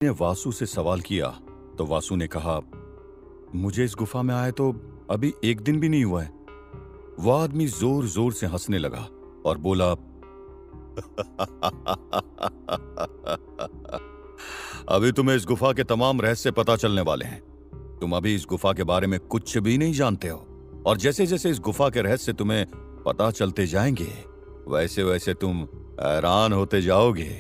ने वासु से सवाल किया तो वासु ने कहा, मुझे इस गुफा में आए तो अभी एक दिन भी नहीं हुआ है। वह आदमी जोर जोर से हंसने लगा और बोला, अभी तुम्हें इस गुफा के तमाम रहस्य पता चलने वाले हैं। तुम अभी इस गुफा के बारे में कुछ भी नहीं जानते हो, और जैसे जैसे इस गुफा के रहस्य तुम्हें पता चलते जाएंगे वैसे वैसे तुम हैरान होते जाओगे।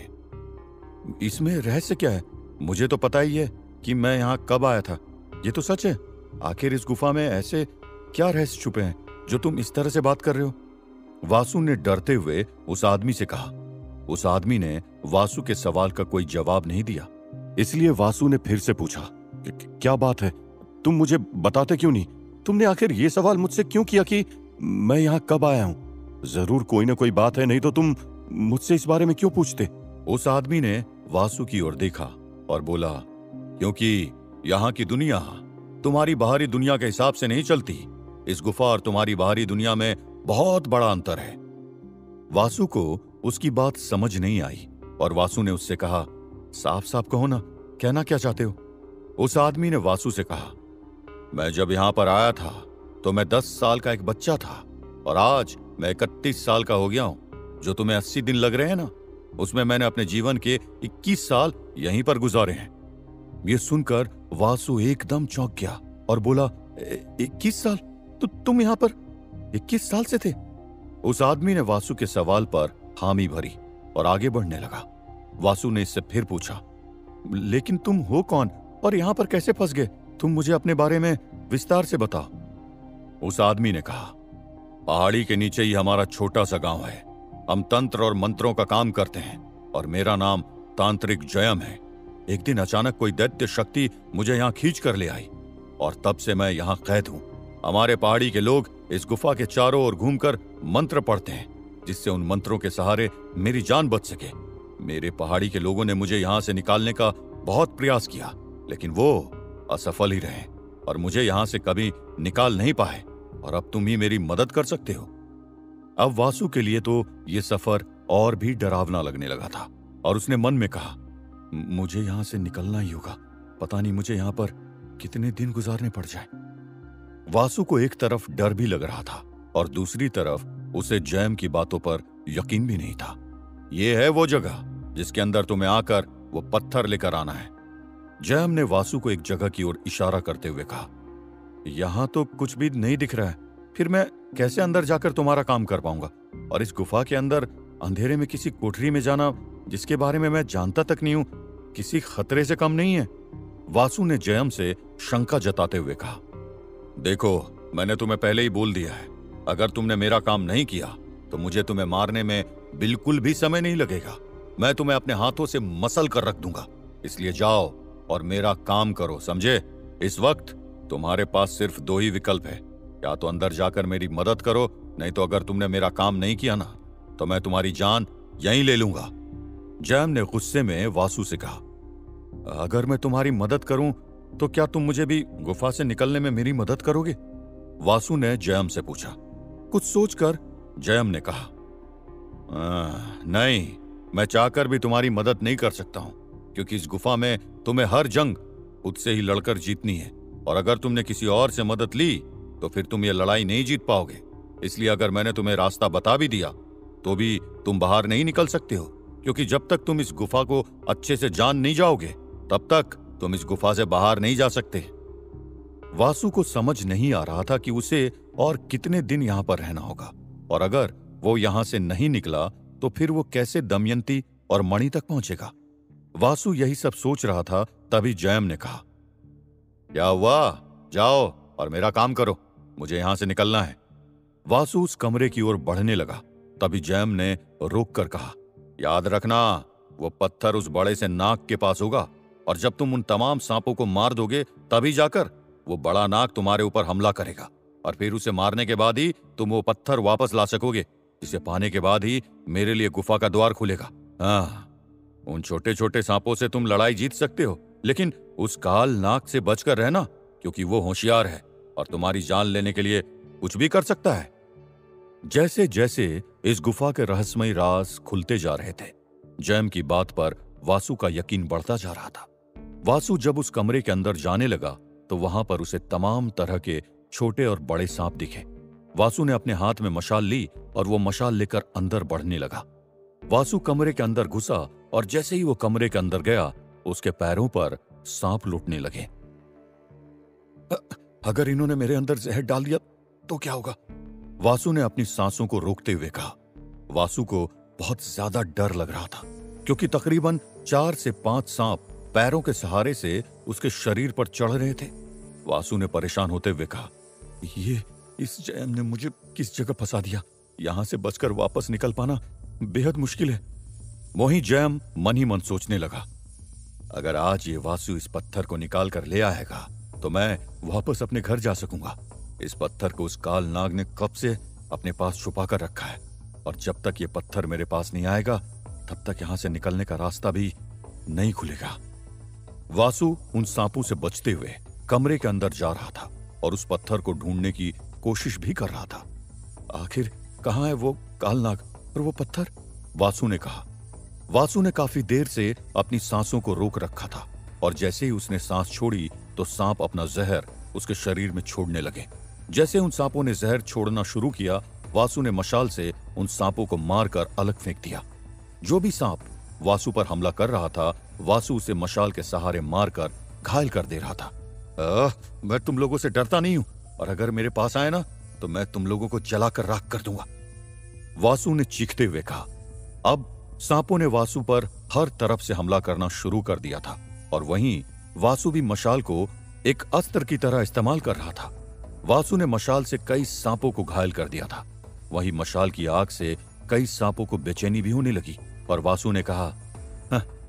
इसमें रहस्य क्या है? मुझे तो पता ही है कि मैं यहाँ कब आया था। ये तो सच है। आखिर इस गुफा में ऐसे क्या रहस्य छुपे हैं जो तुम इस तरह से बात कर रहे हो? वासु ने डरते हुए उस आदमी से कहा। उस आदमी ने वासु के सवाल का कोई जवाब नहीं दिया, इसलिए वासु ने फिर से पूछा, क्या बात है? तुम मुझे बताते क्यों नहीं? तुमने आखिर ये सवाल मुझसे क्यों किया कि मैं यहाँ कब आया हूं? जरूर कोई ना कोई बात है, नहीं तो तुम मुझसे इस बारे में क्यों पूछते? उस आदमी ने वासु की ओर देखा और बोला, क्योंकि यहाँ की दुनिया तुम्हारी बाहरी दुनिया के हिसाब से नहीं चलती। इस गुफा और तुम्हारी बाहरी दुनिया में बहुत बड़ा अंतर है। वासु को उसकी बात समझ नहीं आई और वासु ने उससे कहा, साफ साफ कहो ना, कहना क्या चाहते हो? उस आदमी ने वासु से कहा, मैं जब यहां पर आया था तो मैं 10 साल का एक बच्चा था, और आज मैं 31 साल का हो गया हूं। जो तुम्हें 80 दिन लग रहे हैं ना, उसमें मैंने अपने जीवन के 21 साल यहीं पर गुजारे हैं। ये सुनकर वासु एकदम चौंक गया और बोला, 21 साल? तो तुम यहां पर 21 साल से थे? उस आदमी ने वासु के सवाल पर हामी भरी और आगे बढ़ने लगा। वासु ने इससे फिर पूछा, लेकिन तुम हो कौन और यहां पर कैसे फंस गए? तुम मुझे अपने बारे में विस्तार से बताओ। उस आदमी ने कहा, पहाड़ी के नीचे ही हमारा छोटा सा गांव है। हम तंत्र और मंत्रों का काम करते हैं और मेरा नाम तांत्रिक जयम है। एक दिन अचानक कोई दैत्य शक्ति मुझे यहां खींच कर ले आई और तब से मैं यहां कैद हूं। हमारे पहाड़ी के लोग इस गुफा के चारों ओर घूमकर मंत्र पढ़ते हैं, जिससे उन मंत्रों के सहारे मेरी जान बच सके। मेरे पहाड़ी के लोगों ने मुझे यहां से निकालने का बहुत प्रयास किया, लेकिन वो असफल ही रहे और मुझे यहां से कभी निकाल नहीं पाए, और अब तुम ही मेरी मदद कर सकते हो। अब वासु के लिए तो ये सफर और भी डरावना लगने लगा था और उसने मन में कहा, मुझे यहां से निकलना ही होगा। पता नहीं मुझे यहां पर कितने दिन गुजारने पड़ जाए। वासु को एक तरफ डर भी लग रहा था और दूसरी तरफ उसे जैम की बातों पर यकीन भी नहीं था। यह है वो जगह जिसके अंदर तुम्हें आकर वो पत्थर लेकर आना है। जैम ने वासु को एक जगह की ओर इशारा करते हुए कहा, यहां तो कुछ भी नहीं दिख रहा है, फिर मैं कैसे अंदर जाकर तुम्हारा काम कर पाऊंगा? और इस गुफा के अंदर अंधेरे में किसी कोठरी में जाना जिसके बारे में मैं जानता तक नहीं हूं, किसी खतरे से कम नहीं है। वासु ने जयम से शंका जताते हुए कहा, देखो, मैंने तुम्हें पहले ही बोल दिया है, अगर तुमने मेरा काम नहीं किया तो मुझे तुम्हें मारने में बिल्कुल भी समय नहीं लगेगा। मैं तुम्हें अपने हाथों से मसल कर रख दूंगा, इसलिए जाओ और मेरा काम करो, समझे? इस वक्त तुम्हारे पास सिर्फ 2 ही विकल्प है, या तो अंदर जाकर मेरी मदद करो, नहीं तो अगर तुमने मेरा काम नहीं किया ना तो मैं तुम्हारी जान यहीं ले लूंगा। जैम ने गुस्से में वासु से कहा, अगर मैं तुम्हारी मदद करूं तो क्या तुम मुझे भी गुफा से निकलने में मेरी मदद करोगे? वासु ने जयम से पूछा। कुछ सोचकर जयम ने कहा, नहीं, मैं चाहकर भी तुम्हारी मदद नहीं कर सकता हूं, क्योंकि इस गुफा में तुम्हें हर जंग खुद से ही लड़कर जीतनी है, और अगर तुमने किसी और से मदद ली तो फिर तुम ये लड़ाई नहीं जीत पाओगे। इसलिए अगर मैंने तुम्हें रास्ता बता भी दिया तो भी तुम बाहर नहीं निकल सकते हो, क्योंकि जब तक तुम इस गुफा को अच्छे से जान नहीं जाओगे तब तक तुम इस गुफा से बाहर नहीं जा सकते। वासु को समझ नहीं आ रहा था कि उसे और कितने दिन यहां पर रहना होगा, और अगर वो यहां से नहीं निकला तो फिर वो कैसे दमयंती और मणि तक पहुंचेगा। वासु यही सब सोच रहा था, तभी जयम ने कहा, क्या हुआ? जाओ और मेरा काम करो, मुझे यहां से निकलना है। वासु उस कमरे की ओर बढ़ने लगा, तभी जयम ने रोक कर कहा, याद रखना, वो पत्थर उस बड़े से नाग के पास होगा, और जब तुम उन तमाम सांपों को मार दोगे तभी जाकर वो बड़ा नाग तुम्हारे ऊपर हमला करेगा, और फिर उसे मारने के बाद ही तुम वो पत्थर वापस ला सकोगे, जिसे पाने के बाद ही मेरे लिए गुफा का द्वार खुलेगा। हाँ, उन छोटे छोटे सांपों से तुम लड़ाई जीत सकते हो, लेकिन उस काल नाग से बचकर रहना, क्योंकि वो होशियार है और तुम्हारी जान लेने के लिए कुछ भी कर सकता है। जैसे जैसे इस गुफा के रहस्यमय राज खुलते जा रहे थे, जैम की बात पर वासु का यकीन बढ़ता जा रहा था। वासु जब उस कमरे के अंदर जाने लगा तो वहां पर उसे तमाम तरह के छोटे और बड़े सांप दिखे। वासु ने अपने हाथ में मशाल ली और वो मशाल लेकर अंदर बढ़ने लगा। वासु कमरे के अंदर घुसा और जैसे ही वो कमरे के अंदर गया, उसके पैरों पर सांप लुटने लगे। अगर इन्होंने मेरे अंदर जहर डाल दिया तो क्या होगा? वासु ने अपनी सांसों को रोकते हुए कहा। वासु को बहुत ज्यादा डर लग रहा था, क्योंकि तकरीबन 4 से 5 सांप पैरों के सहारे से उसके शरीर पर चढ़ रहे थे। वासु ने परेशान होते हुए कहा, ये इस जयम ने मुझे किस जगह फंसा दिया? यहां से बचकर वापस निकल पाना बेहद मुश्किल है। वहीं जयम मन ही मन सोचने लगा, अगर आज ये वासु इस पत्थर को निकाल कर ले आएगा तो मैं वापस अपने घर जा सकूंगा। इस पत्थर को उस काल नाग ने कब से अपने पास छुपा कर रखा है, और जब तक ये पत्थर मेरे पास नहीं आएगा तब तक यहां से निकलने का रास्ता भी नहीं खुलेगा। वासु उन सांपों से बचते हुए कमरे के अंदर जा रहा था और उस पत्थर को ढूंढने की कोशिश भी कर रहा था। आखिर कहां है वो कालनाग और वो पत्थर? वासु ने कहा। वासु ने काफी देर से अपनी सांसों को रोक रखा था, और जैसे ही उसने सांस छोड़ी तो सांप अपना जहर उसके शरीर में छोड़ने लगे। जैसे उन सांपों ने जहर छोड़ना शुरू किया, वासु ने मशाल से उन सांपों को मारकर अलग फेंक दिया। जो भी सांप वासु पर हमला कर रहा था, वासु उसे मशाल के सहारे मारकर घायल कर दे रहा था। मैं तुम लोगों से डरता नहीं हूं, और अगर मेरे पास आए ना तो मैं तुम लोगों को जलाकर राख कर दूंगा, वासु ने चीखते हुए कहा। अब सांपों ने वासु पर हर तरफ से हमला करना शुरू कर दिया था, और वहीं वासु भी मशाल को एक अस्त्र की तरह इस्तेमाल कर रहा था। वासु ने मशाल से कई सांपों को घायल कर दिया था। वहीं मशाल की आग से कई सांपों को बेचैनी भी होने लगी, और वासु ने कहा,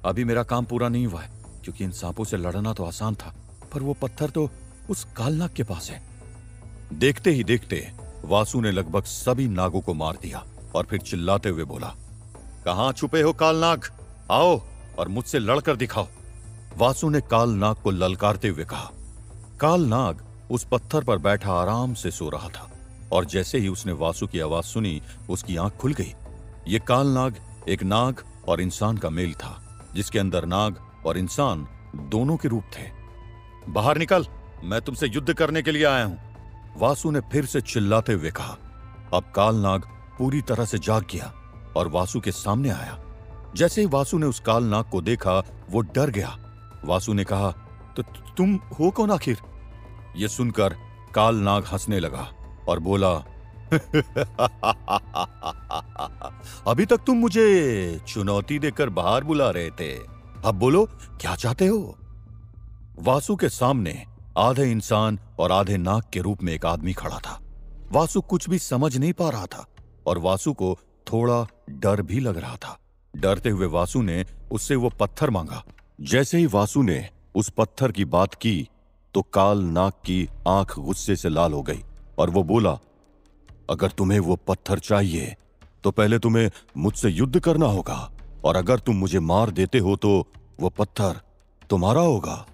अभी मेरा काम पूरा नहीं हुआ है, क्योंकि इन सांपों से लड़ना तो आसान था, पर वो पत्थर तो उस कालनाग के पास है। देखते ही देखते वासु ने लगभग सभी नागों को मार दिया, और फिर चिल्लाते हुए बोला, कहां छुपे हो कालनाग? आओ और मुझसे लड़कर दिखाओ। वासु ने कालनाग को ललकारते हुए कहा। कालनाग उस पत्थर पर बैठा आराम से सो रहा था, और जैसे ही उसने वासु की आवाज सुनी, उसकी आंख खुल गई। ये कालनाग एक नाग और इंसान का मेल था, जिसके अंदर नाग और इंसान दोनों के रूप थे। बाहर निकल, मैं तुमसे युद्ध करने के लिए आया हूं, वासु ने फिर से चिल्लाते हुए कहा। अब कालनाग पूरी तरह से जाग गया और वासु के सामने आया। जैसे ही वासु ने उस कालनाग को देखा, वो डर गया। वासु ने कहा, तो तुम हो कौन आखिर? यह सुनकर कालनाग हंसने लगा और बोला, अभी तक तुम मुझे चुनौती देकर बाहर बुला रहे थे, अब बोलो क्या चाहते हो? वासु के सामने आधे इंसान और आधे नाग के रूप में एक आदमी खड़ा था। वासु कुछ भी समझ नहीं पा रहा था, और वासु को थोड़ा डर भी लग रहा था। डरते हुए वासु ने उससे वो पत्थर मांगा। जैसे ही वासु ने उस पत्थर की बात की तो काल नाग की आंख गुस्से से लाल हो गई, और वो बोला, अगर तुम्हें वो पत्थर चाहिए तो पहले तुम्हें मुझसे युद्ध करना होगा, और अगर तुम मुझे मार देते हो तो वो पत्थर तुम्हारा होगा।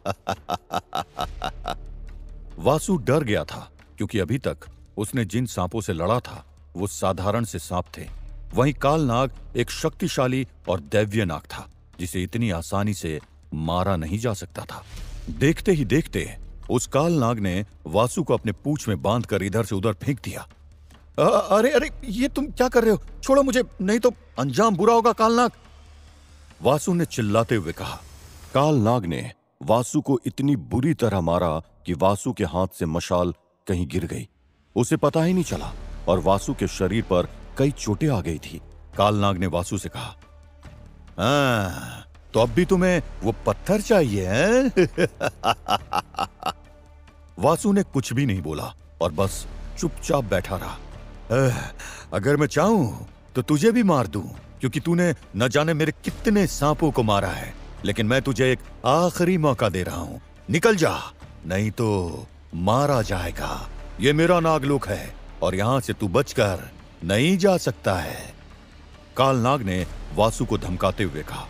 वासु डर गया था, क्योंकि अभी तक उसने जिन सांपों से लड़ा था वो साधारण से सांप थे। वहीं कालनाग एक शक्तिशाली और दैवीय नाग था, जिसे इतनी आसानी से मारा नहीं जा सकता था। देखते ही देखते उस कालनाग ने वासु को अपने पूंछ में बांधकर इधर से उधर फेंक दिया। अरे अरे, ये तुम क्या कर रहे हो? छोड़ो मुझे, नहीं तो अंजाम बुरा होगा कालनाग, वासु ने चिल्लाते हुए कहा। कालनाग ने वासु को इतनी बुरी तरह मारा कि वासु के हाथ से मशाल कहीं गिर गई। उसे पता ही नहीं चला, और वासु के शरीर पर कई चोटें आ गई थी। कालनाग ने वासु से कहा, तो अब भी तुम्हें वो पत्थर चाहिए हैं? वासु ने कुछ भी नहीं बोला और बस चुपचाप बैठा रहा। अगर मैं चाहूं तो तुझे भी मार दूं, क्योंकि तूने न जाने मेरे कितने सांपों को मारा है, लेकिन मैं तुझे एक आखिरी मौका दे रहा हूं। निकल जा, नहीं तो मारा जाएगा। ये मेरा नागलोक है, और यहां से तू बचकर नहीं जा सकता है। कालनाग ने वासु को धमकाते हुए कहा।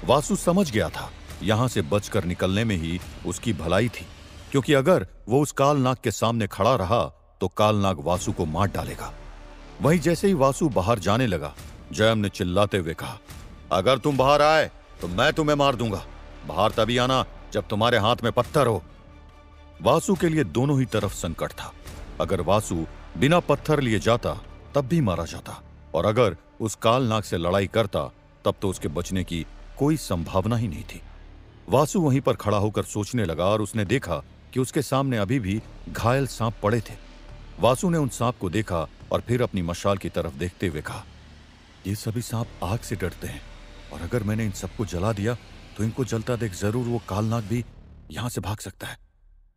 वासु समझ गया था यहां से बचकर निकलने में ही उसकी भलाई थी, क्योंकि अगर वो उस कालनाग के सामने खड़ा रहा तो कालनाग वासु को मार डालेगा। वहीं जैसे ही वासु बाहर जाने लगा, जयम ने चिल्लाते हुए कहा, अगर तुम बाहर आए तो मैं तुम्हें मार दूंगा। बाहर तभी आना जब तुम्हारे हाथ में पत्थर हो। वासु के लिए दोनों ही तरफ संकट था। अगर वासु बिना पत्थर लिए जाता तब भी मारा जाता, और अगर उस कालनाग से लड़ाई करता तब तो उसके बचने की कोई संभावना ही नहीं थी। वासु वहीं पर खड़ा होकर सोचने लगा और उसने देखा कि उसके सामने अभी भी घायल सांप पड़े थे। वासु ने उन सांप को देखा और फिर अपनी मशाल की तरफ देखते हुए कहा, ये सभी सांप आग से डरते हैं, और अगर मैंने इन सबको जला दिया तो इनको जलता देख जरूर वो कालनाग भी यहां से भाग सकता है।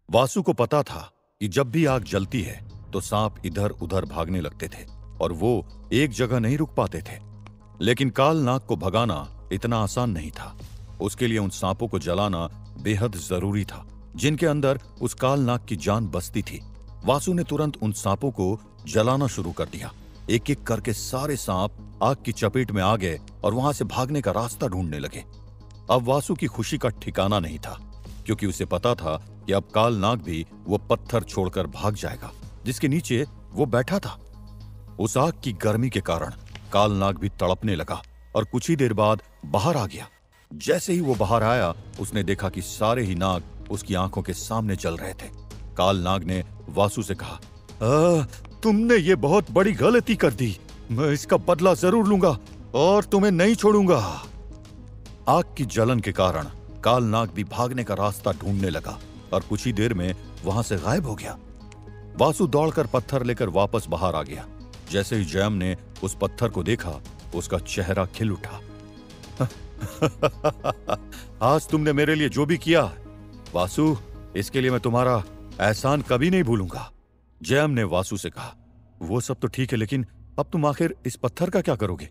वासु को पता था कि जब भी आग जलती है तो सांप इधर उधर भागने लगते थे और वो एक जगह नहीं रुक पाते थे। लेकिन कालनाग को भगाना इतना आसान नहीं था। उसके लिए उन सांपों को जलाना बेहद जरूरी था, जिनके अंदर उस कालनाग की जान बसती थी। वासु ने तुरंत उन सांपों को जलाना शुरू कर दिया। एक एक करके सारे सांप आग की चपेट में आ गए और वहां से भागने का रास्ता ढूंढने लगे। अब वासु की खुशी का ठिकाना नहीं था, क्योंकि उसे पता था कि अब कालनाग भी वो पत्थर छोड़कर भाग जाएगा जिसके नीचे वो बैठा था। उस आग की गर्मी के कारण कालनाग भी तड़पने लगा और कुछ ही देर बाद बाहर आ गया। जैसे ही वो बाहर आया, उसने देखा कि सारे ही नाग उसकी आंखों के सामने जल रहे थे। कालनाग ने वासु से कहा, तुमने ये बहुत बड़ी गलती कर दी। मैं इसका बदला जरूर लूंगा और तुम्हें नहीं छोड़ूंगा। आग की जलन के कारण कालनाग भी भागने का रास्ता ढूंढने लगा और कुछ ही देर में वहां से गायब हो गया। वासु दौड़कर पत्थर लेकर वापस बाहर आ गया। जैसे ही जयम ने उस पत्थर को देखा, उसका चेहरा खिल उठा। आज तुमने मेरे लिए जो भी किया वासु, इसके लिए मैं तुम्हारा एहसान कभी नहीं भूलूंगा। जयम ने वासु से कहा, वो सब तो ठीक है, लेकिन अब तुम आखिर इस पत्थर का क्या करोगे?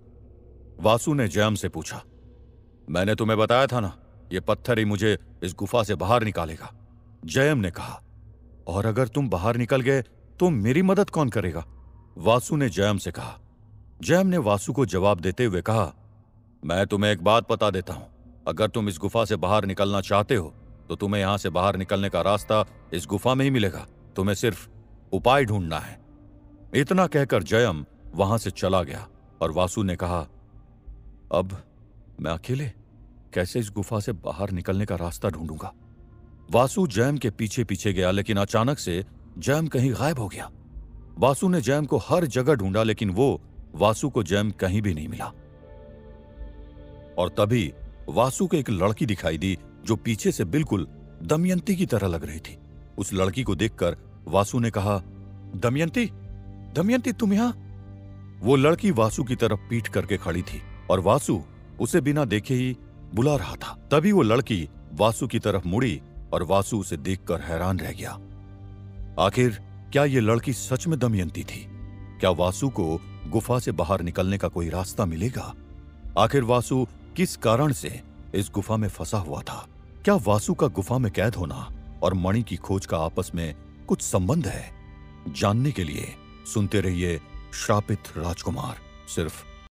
वासु ने जयम से पूछा, मैंने तुम्हें बताया था ना, ये पत्थर ही मुझे इस गुफा से बाहर निकालेगा। जयम ने कहा, और अगर तुम बाहर निकल गए तो मेरी मदद कौन करेगा? वासु ने जयम से कहा। जयम ने वासु को जवाब देते हुए कहा, मैं तुम्हें एक बात बता देता हूं, अगर तुम इस गुफा से बाहर निकलना चाहते हो तो तुम्हें यहां से बाहर निकलने का रास्ता इस गुफा में ही मिलेगा। तुम्हें सिर्फ उपाय ढूंढना है। इतना कहकर जयम वहां से चला गया और वासु ने कहा, अब मैं अकेले कैसे इस गुफा से बाहर निकलने का रास्ता ढूंढूंगा? वासु जयम के पीछे पीछे गया, लेकिन अचानक से जयम कहीं गायब हो गया। वासु ने जयम को हर जगह ढूंढा, लेकिन वो वासु को जयम कहीं भी नहीं मिला। और तभी वासु को एक लड़की दिखाई दी जो पीछे से बिल्कुल दमयंती की तरह लग रही थी। उस लड़की को देखकर वासु ने कहा, दमयंती, दमयंती तुम यहां? वो लड़की वासु की तरफ पीठ करके खड़ी थी और वासु उसे बिना देखे ही बुला रहा था। तभी वो लड़की वासु की तरफ मुड़ी और वासु उसे देखकर हैरान रह गया। आखिर क्या ये लड़की सच में दमयंती थी? क्या वासु को गुफा से बाहर निकलने का कोई रास्ता मिलेगा? आखिर वासु किस कारण से इस गुफा में फंसा हुआ था? क्या वासु का गुफा में कैद होना और मणि की खोज का आपस में कुछ संबंध है? जानने के लिए सुनते रहिए श्रापित राजकुमार, सिर्फ